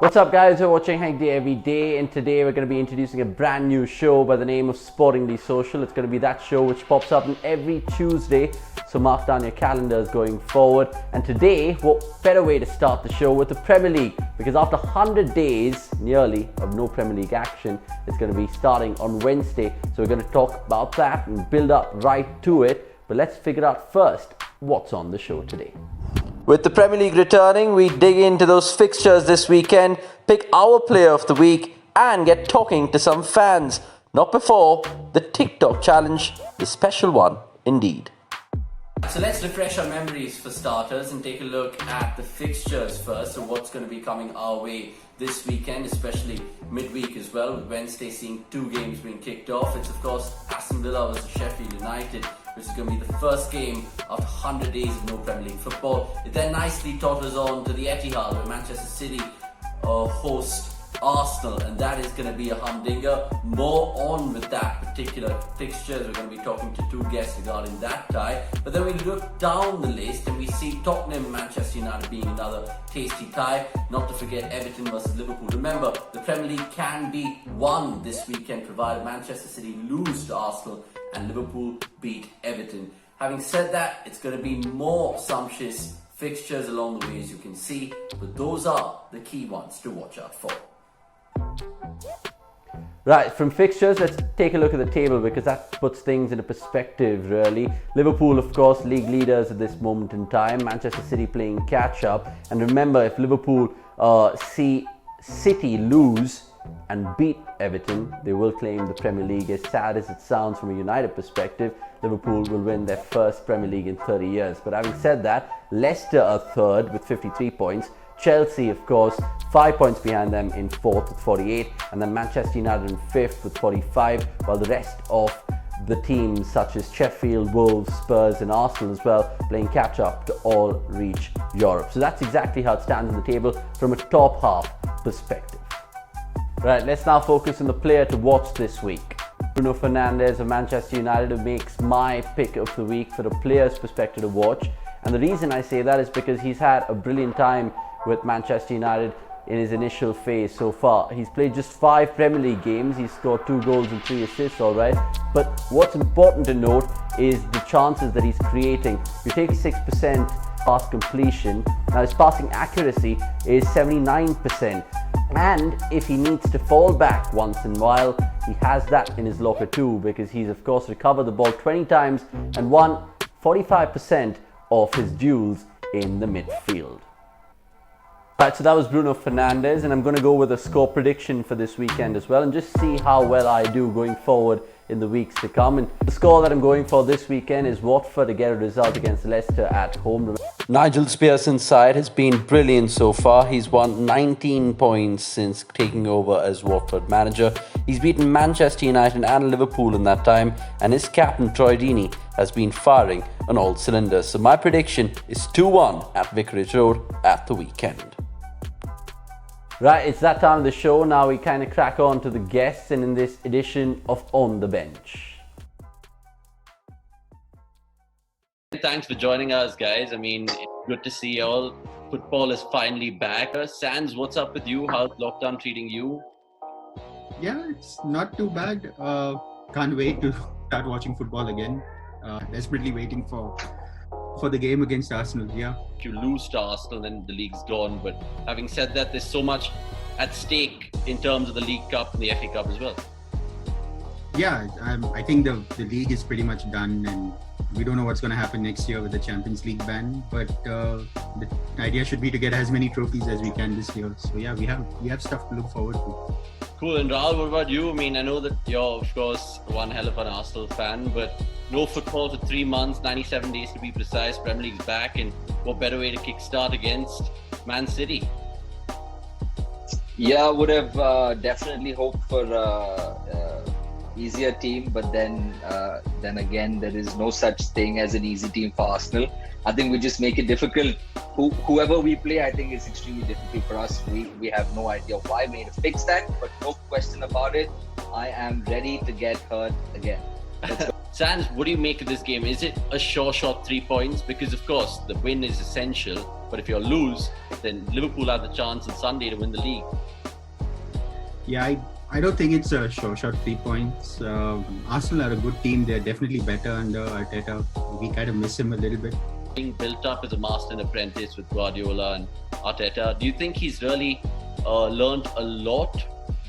What's up guys, you're watching Hegde Everyday, and today we're going to be introducing a brand new show by the name of Sportingly Social. It's going to be that show which pops up on every Tuesday, so mark down your calendars going forward. And today, what better way to start the show with the Premier League, because after 100 days nearly of no Premier League action, it's going to be starting on Wednesday. So we're going to talk about that and build up right to it. But let's figure out first what's on the show today. With the Premier League returning, we dig into those fixtures this weekend, pick our player of the week, and get talking to some fans. Not before the Tik Tok challenge, the special one indeed. So let's refresh our memories for starters and take a look at the fixtures first. So what's going to be coming our way this weekend, especially midweek as well, with Wednesday seeing 2 games being kicked off. It's of course Aston Villa versus Sheffield United, which is going to be the first game after 100 days of no Premier League football. It then nicely totters on to the Etihad, where Manchester City host Arsenal, and that is going to be a humdinger. More on with that particular fixture. We're going to be talking to 2 guests regarding that tie. But then we look down the list and we see Tottenham Manchester United being another tasty tie. Not to forget Everton versus Liverpool. Remember, the Premier League can be won this weekend provided Manchester City lose to Arsenal and Liverpool beat Everton. Having said that, it's going to be more sumptuous fixtures along the way, as you can see, but those are the key ones to watch out for. Right, from fixtures, let's take a look at the table, because that puts things into perspective really. Liverpool, of course, league leaders at this moment in time. Manchester City playing catch up. And remember, if Liverpool see City lose and beat Everton, they will claim the Premier League. As sad as it sounds from a United perspective, Liverpool will win their first Premier League in 30 years. But having said that, Leicester are third with 53 points. Chelsea, of course, 5 points behind them in 4th with 48, and then Manchester United in 5th with 45, while the rest of the teams such as Sheffield, Wolves, Spurs and Arsenal as well playing catch up to all reach Europe. So that's exactly how it stands on the table from a top half perspective. Right, let's now focus on the player to watch this week. Bruno Fernandes of Manchester United, who makes my pick of the week for the player's perspective to watch. And the reason I say that is because he's had a brilliant time with Manchester United in his initial phase so far. He's played just 5 Premier League games. He's scored 2 goals and 3 assists, alright. But what's important to note is the chances that he's creating. You take 6% pass completion. Now his passing accuracy is 79%. And if he needs to fall back once in a while, he has that in his locker too, because he's of course recovered the ball 20 times and won 45% of his duels in the midfield. Right, so that was Bruno Fernandes, and I'm going to go with a score prediction for this weekend as well, and just see how well I do going forward in the weeks to come. And the score that I'm going for this weekend is Watford to get a result against Leicester at home. Nigel Pearson's side has been brilliant so far. He's won 19 points since taking over as Watford manager. He's beaten Manchester United and Liverpool in that time, and his captain Troy Deeney has been firing on all cylinders. So my prediction is 2-1 at Vicarage Road at the weekend. Right, it's that time of the show. Now we kind of crack on to the guests, and in this edition of On the Bench. Thanks for joining us, guys. I mean, it's good to see you all. Football is finally back. Sans, what's up with you? How's lockdown treating you? Yeah, it's not too bad. Can't wait to start watching football again. Desperately waiting for the game against Arsenal. Yeah. If you lose to Arsenal, then the league's gone. But having said that, there's so much at stake in terms of the League Cup and the FA Cup as well. Yeah, I think the league is pretty much done, and we don't know what's going to happen next year with the Champions League ban. But the idea should be to get as many trophies as we can this year. So yeah, we have stuff to look forward to. Cool. And Rahul, what about you? I mean, I know that you're, of course, one hell of an Arsenal fan, but no football for 3 months, 97 days to be precise. Premier League's back, and what better way to kickstart against Man City? Yeah, I would have definitely hoped for easier team, but then again, there is no such thing as an easy team for Arsenal. I think we just make it difficult. Whoever we play, I think it's extremely difficult for us. We have no idea why we need to fix that, but no question about it. I am ready to get hurt again. Sans, what do you make of this game? Is it a sure shot 3 points? Because of course the win is essential, but if you lose, then Liverpool have the chance on Sunday to win the league. Yeah, I don't think it's a sure shot 3 points. Arsenal are a good team. They're definitely better under Arteta. We kind of miss him a little bit. Being built up as a master and apprentice with Guardiola and Arteta, do you think he's really learned a lot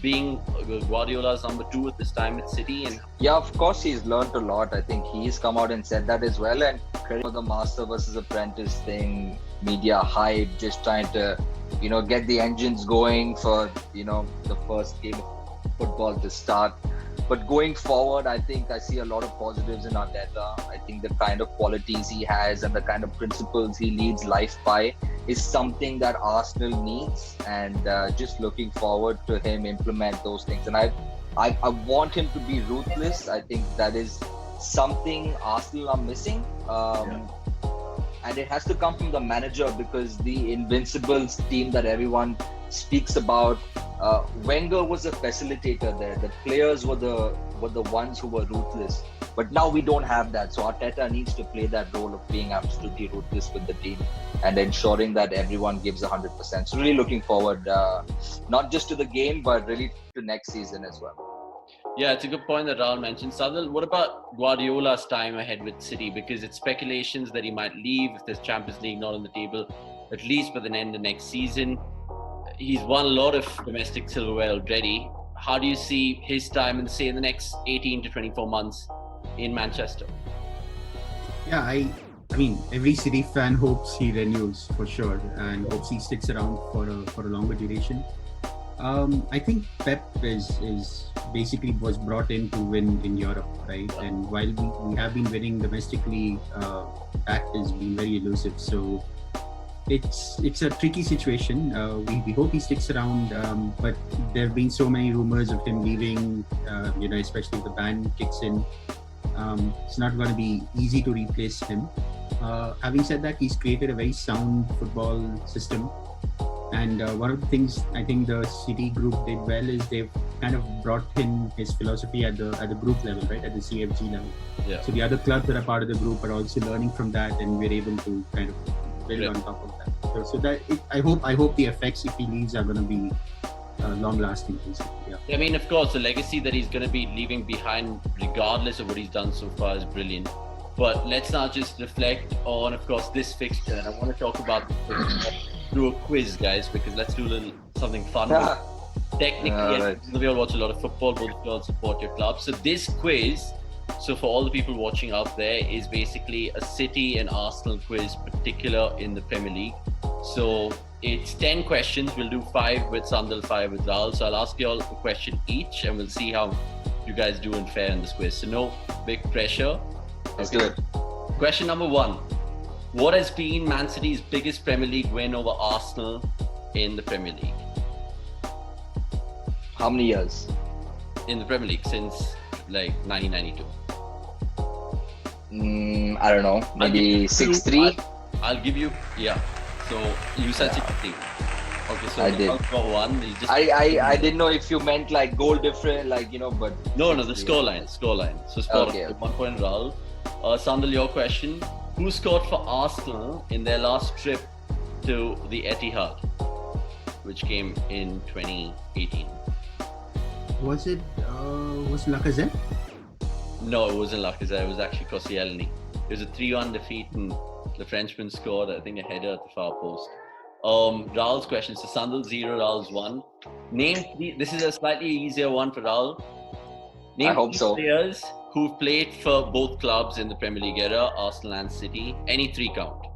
being Guardiola's number 2 at this time at City? And yeah, of course he's learned a lot. I think he's come out and said that as well. And credit for the master versus apprentice thing, media hype, just trying to, get the engines going for, the first game of football to start. But going forward, I think I see a lot of positives in Arteta. I think the kind of qualities he has and the kind of principles he leads life by is something that Arsenal needs, and just looking forward to him implement those things. And I want him to be ruthless. I think that is something Arsenal are missing. And it has to come from the manager, because the Invincibles team that everyone speaks about, Wenger was a facilitator there. The players were the ones who were ruthless. But now we don't have that. So Arteta needs to play that role of being absolutely ruthless with the team and ensuring that everyone gives 100%. So really looking forward, not just to the game, but really to next season as well. Yeah, it's a good point that Raul mentioned. Sadal, what about Guardiola's time ahead with City? Because it's speculations that he might leave if there's Champions League not on the table, at least by the end of next season. He's won a lot of domestic silverware already. How do you see his time in, say, in the next 18 to 24 months in Manchester? Yeah, I mean, every City fan hopes he renews for sure, and hopes he sticks around for a longer duration. I think Pep is basically was brought in to win in Europe, right? And while we have been winning domestically, that has been very elusive. So it's a tricky situation. We hope he sticks around, but there have been so many rumors of him leaving, especially if the ban kicks in. It's not going to be easy to replace him. Having said that, he's created a very sound football system. And one of the things I think the City group did well is they've kind of brought in his philosophy at the group level, right, at the CFG level. Yeah. So the other clubs that are part of the group are also learning from that, and we're able to kind of build on top of that. So that I hope the effects if he leaves are going to be long-lasting. Yeah. I mean, of course, the legacy that he's going to be leaving behind, regardless of what he's done so far, is brilliant. But let's now just reflect on, of course, this fixture. And I want to talk about through a quiz, guys, because let's do a little something fun. Technically, yes, we all watch a lot of football, but you all support your club. So this quiz, so for all the people watching out there, is basically a City and Arsenal quiz, particular in the Premier League. So it's 10 questions. We'll do 5 with Sandal, 5 with Raul. So I'll ask you all a question each, and we'll see how you guys do and fare in this quiz. So no big pressure. Let's do it. Question number 1. What has been Man City's biggest Premier League win over Arsenal in the Premier League? How many years? In the Premier League since like 1992. I don't know. Maybe 6-3? I'll give you, yeah. So you said 6-3. Okay, so I did. I'll go 1. I didn't know if you meant like goal different, like, but... No, the scoreline. So score okay. 1 point, Raul. Sandal, your question. Who scored for Arsenal in their last trip to the Etihad, which came in 2018? Was Lacazette? No, it wasn't Lacazette. It was actually Koscielny. It was a 3-1 defeat, and the Frenchman scored, I think, a header at the far post. Raul's question. So Sandal 0, Raul's 1. Name 3. This is a slightly easier one for Raul. Name 3 players who've played for both clubs in the Premier League era, Arsenal and City. Any 3 count.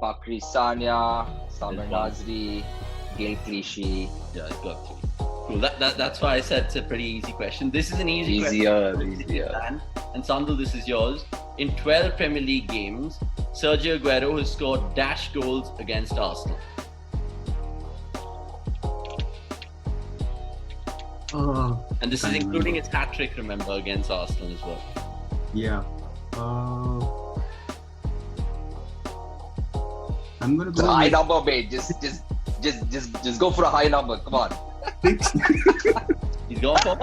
Bakri Sanya, Samir Nasri, CLICHY. Yeah, I got 3. Cool. That's why I said it's a pretty easy question. This is an easier. And Sandal, this is yours. In 12 Premier League games, Sergio Aguero has scored dash goals against Arsenal. And this is including his hat-trick, remember, against Arsenal as well. Yeah. I'm gonna go. High number, mate. Just go for a high number. Come on. He's going for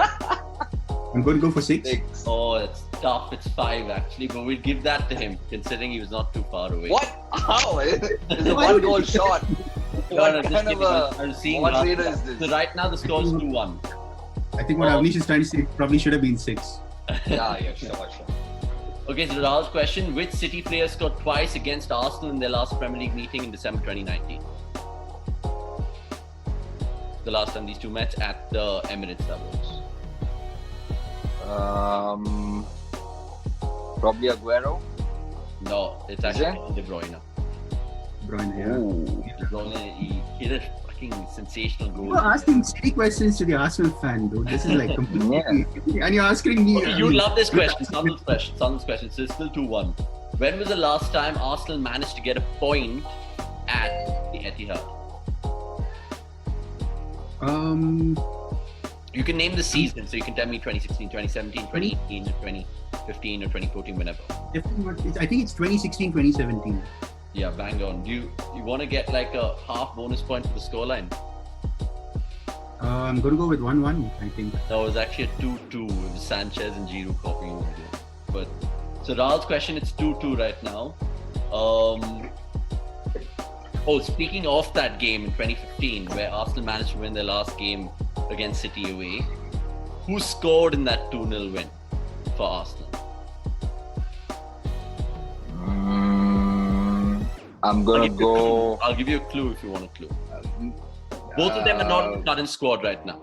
I'm going to go for 6. 6. Oh, it's tough. It's 5 actually, but we'll give that to him considering he was not too far away. What? How? It's a 1 goal shot. What kind of a moderator is this? So right now the score is 2-1. I think what Avanish is trying to say probably should have been 6. Yeah, sure. Okay, so Rahul's question: which City player scored twice against Arsenal in their last Premier League meeting in December 2019? The last time these two met at the Emirates, that was. Probably Aguero. No, it's actually De Bruyne. BRUYNE, De Bruyne, he hit a fucking sensational goal. You're asking silly questions to the Arsenal fan, dude. This is like completely... And you're asking me... Okay, you love this question. Sandal's question. So it's still 2-1. When was the last time Arsenal managed to get a point at the Etihad? You can name the season, so you can tell me 2016, 2017, 2018, 2015, or 2014, whenever. I think it's 2016, 2017. Yeah, bang on. Do you want to get like a half bonus point for the scoreline? I'm going to go with 1-1, I think. No, it was actually a 2-2 with Sanchez and Giroud copying over there. But so Rahul's question, it's 2-2 right now. Speaking of that game in 2015, where Arsenal managed to win their last game against City away, who scored in that 2-0 win for Arsenal? I'm gonna go. I'll give you a clue if you want a clue. Both of them are not in the current squad right now.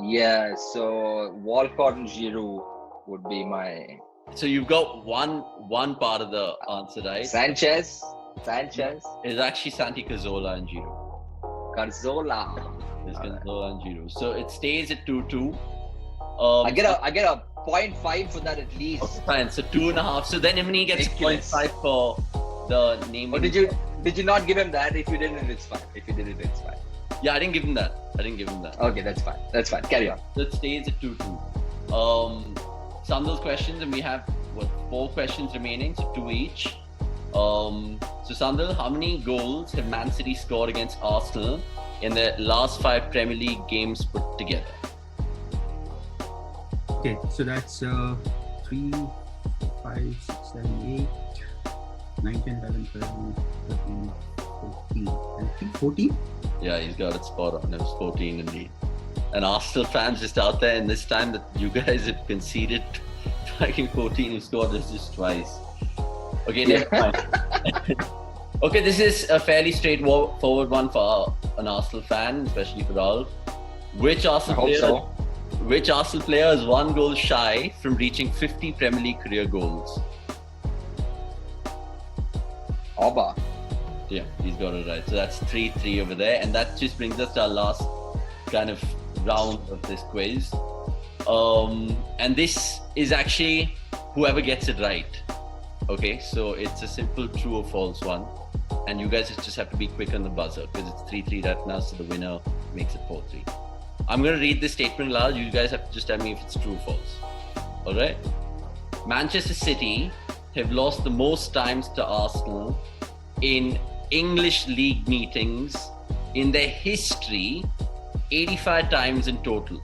Yeah, so Walcott and Giroud would be my. So you've got one part of the answer right. Sanchez. It's actually Santi Cazorla and Giroud. CARZOLA. It's Cazorla and Giroud. So it stays at 2-2. I get a 0.5 for that at least. Okay, fine. So 2.5. So then Imani gets 0.5 for the name. Or did you not give him that? If you didn't, it's fine. If you did it, it's fine. Yeah, I didn't give him that. Okay, that's fine. Carry on. So it stays at 2-2. Some of those questions, and we have 4 questions remaining, so 2 each. So Sandal, how many goals have Man City scored against Arsenal in their last 5 Premier League games put together? Okay, so that's 3, 5, 6, 7, 8, 9, 10, 11, 12, 13, 14. I think 14? Yeah, he's got it spot on. It was 14 indeed. And Arsenal fans just out there, and this time that you guys have conceded fucking 14, you scored this just twice. Okay, never mind. Okay, this is a fairly straightforward one for an Arsenal fan, especially for Rahul. Which Arsenal player is 1 goal shy from reaching 50 Premier League career goals? Oba. Yeah, he's got it right. So that's 3-3 over there, and that just brings us to our last kind of round of this quiz. And this is actually whoever gets it right. Okay, so it's a simple true or false one, and you guys just have to be quick on the buzzer because it's 3-3 right now, so the winner makes it 4-3. I'm going to read this statement aloud. You guys have to just tell me if it's true or false. All right? Manchester City have lost the most times to Arsenal in English league meetings in their history, 85 times in total.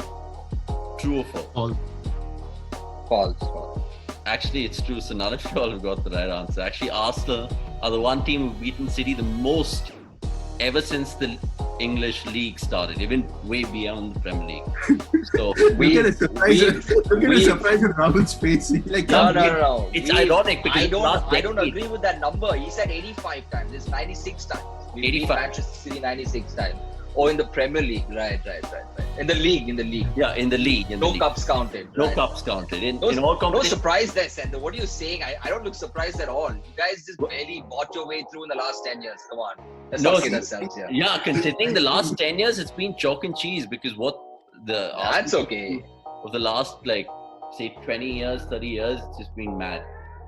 True or false? False. Actually, it's true. So none of you all have got the right answer. Actually, Arsenal are the one team who've beaten City the most ever since the English league started, even way beyond the Premier League. So Look at a surprise on Rahul's face. Like, no. It's ironic because I don't agree with that number. He said 85 times. It's 96 times. We beat 85. Manchester City 96 times. Oh, in the Premier League. Right. In the league. Yeah, in the league. No cups counted. No right? cups counted. In all No competitions. surprise there, Sandhu. What are you saying? I don't look surprised at all. You guys just barely bought your way through in the last 10 years. Come on. Let's not kid ourselves here. Yeah, considering the last 10 years, it's been chalk and cheese because That's okay. Of the last, say 20 years, 30 years, it's just been mad.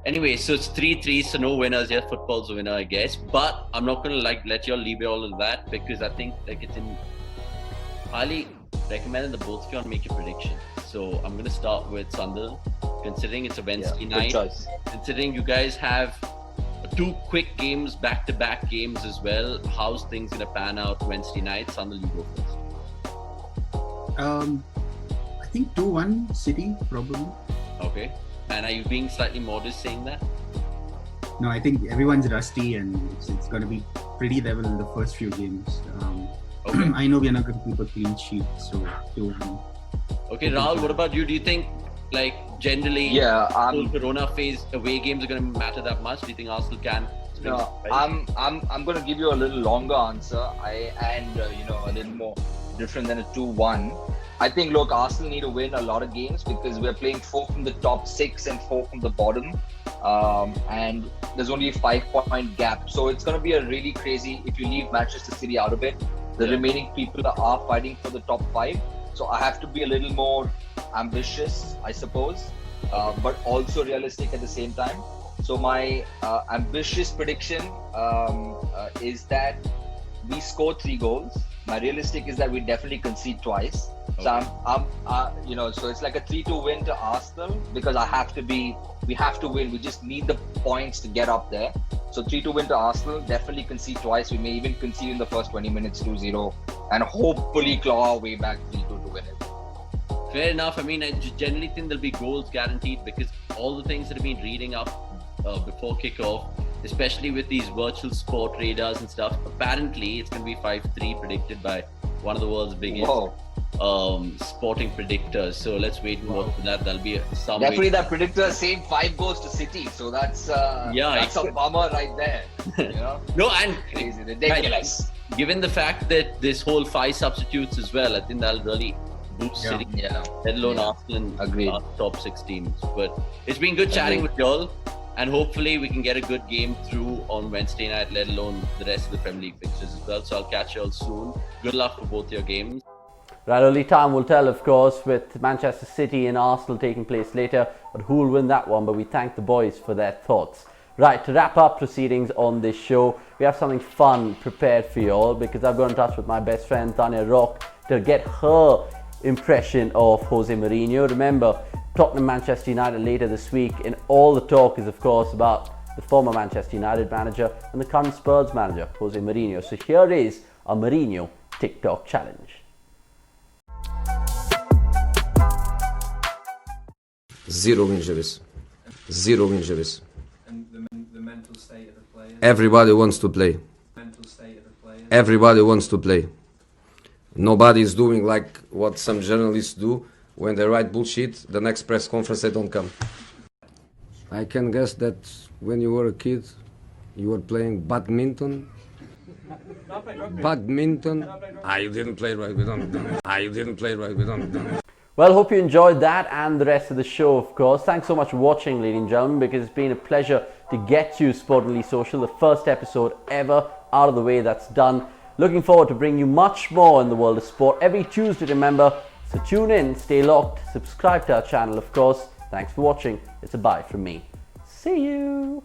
Anyway, so it's 3-3, so no winners. Yeah, football's the winner, I guess. But I'm not going to let you all leave it all of that because I think it's highly recommended that both of you all make your predictions. So I'm going to start with Sandal. Considering it's a Wednesday night, considering you guys have 2 quick games, back-to-back games as well, how's things going to pan out Wednesday night? Sandal, you go first. I think 2-1 City, probably. Okay. And are you being slightly modest saying that? No, I think everyone's rusty and it's going to be pretty level in the first few games. Okay. I know we're not going to keep a clean sheet, so 2-1. Okay, Rahul, what about you? Do you think, like, generally, whole Corona phase, away games are going to matter that much? Do you think Arsenal can? No, I'm going to give you a little longer answer. A little more different than a 2-1. I think, look, Arsenal need to win a lot of games because we're playing 4 from the top 6 and 4 from the bottom. And there's only a 5-point gap. So it's going to be a really crazy, if you leave Manchester City out of it, the remaining people are fighting for the top 5. So I have to be a little more ambitious, I suppose, but also realistic at the same time. So my ambitious prediction is that we score 3 goals. My realistic is that we definitely concede twice. Okay. So so it's like a 3-2 win to Arsenal because we have to win. We just need the points to get up there. So 3-2 win to Arsenal, definitely concede twice. We may even concede in the first 20 minutes 2-0 and hopefully claw our way back 3-2 to win it. Fair enough. I mean, I generally think there'll be goals guaranteed because all the things that have been reading up before kickoff, especially with these virtual sport radars and stuff, apparently it's going to be 5-3 predicted by one of the world's biggest sporting predictors. So let's wait and watch for that. That'll be some definitely that predictor saying 5 goals to City. So that's a bummer right there. You know? No, and crazy, ridiculous. Given the fact that this whole 5 substitutes as well, I think that'll really boost City, let alone Arsenal and top 6 teams. But it's been good chatting with y'all. And hopefully we can get a good game through on Wednesday night, let alone the rest of the Premier League fixtures as well. So I'll catch you all soon. Good luck for both your games. Right, only time will tell, of course, with Manchester City and Arsenal taking place later, but who will win that one. But we thank the boys for their thoughts. Right, to wrap up proceedings on this show, we have something fun prepared for you all because I've got in touch with my best friend Tanya Rock to get her impression of Jose Mourinho. Remember, Tottenham Manchester United later this week, and all the talk is of course about the former Manchester United manager and the current Spurs manager, Jose Mourinho. So here is a Mourinho Tik Tok challenge. Zero injuries. Zero injuries. And the mental state of the players? Everybody wants to play. Mental state of the players? Everybody wants to play. Nobody is doing like what some journalists do. When they write bullshit, the next press conference they don't come. I can guess that when you were a kid, you were playing badminton. Badminton. You didn't play right. We don't. You didn't play right. We don't. Well, hope you enjoyed that and the rest of the show, of course. Thanks so much for watching, ladies and gentlemen, because it's been a pleasure to get you Sportingly Social, the first episode ever out of the way. That's done. Looking forward to bringing you much more in the world of sport every Tuesday, remember. So tune in, stay locked, subscribe to our channel, of course. Thanks for watching. It's a bye from me. See you.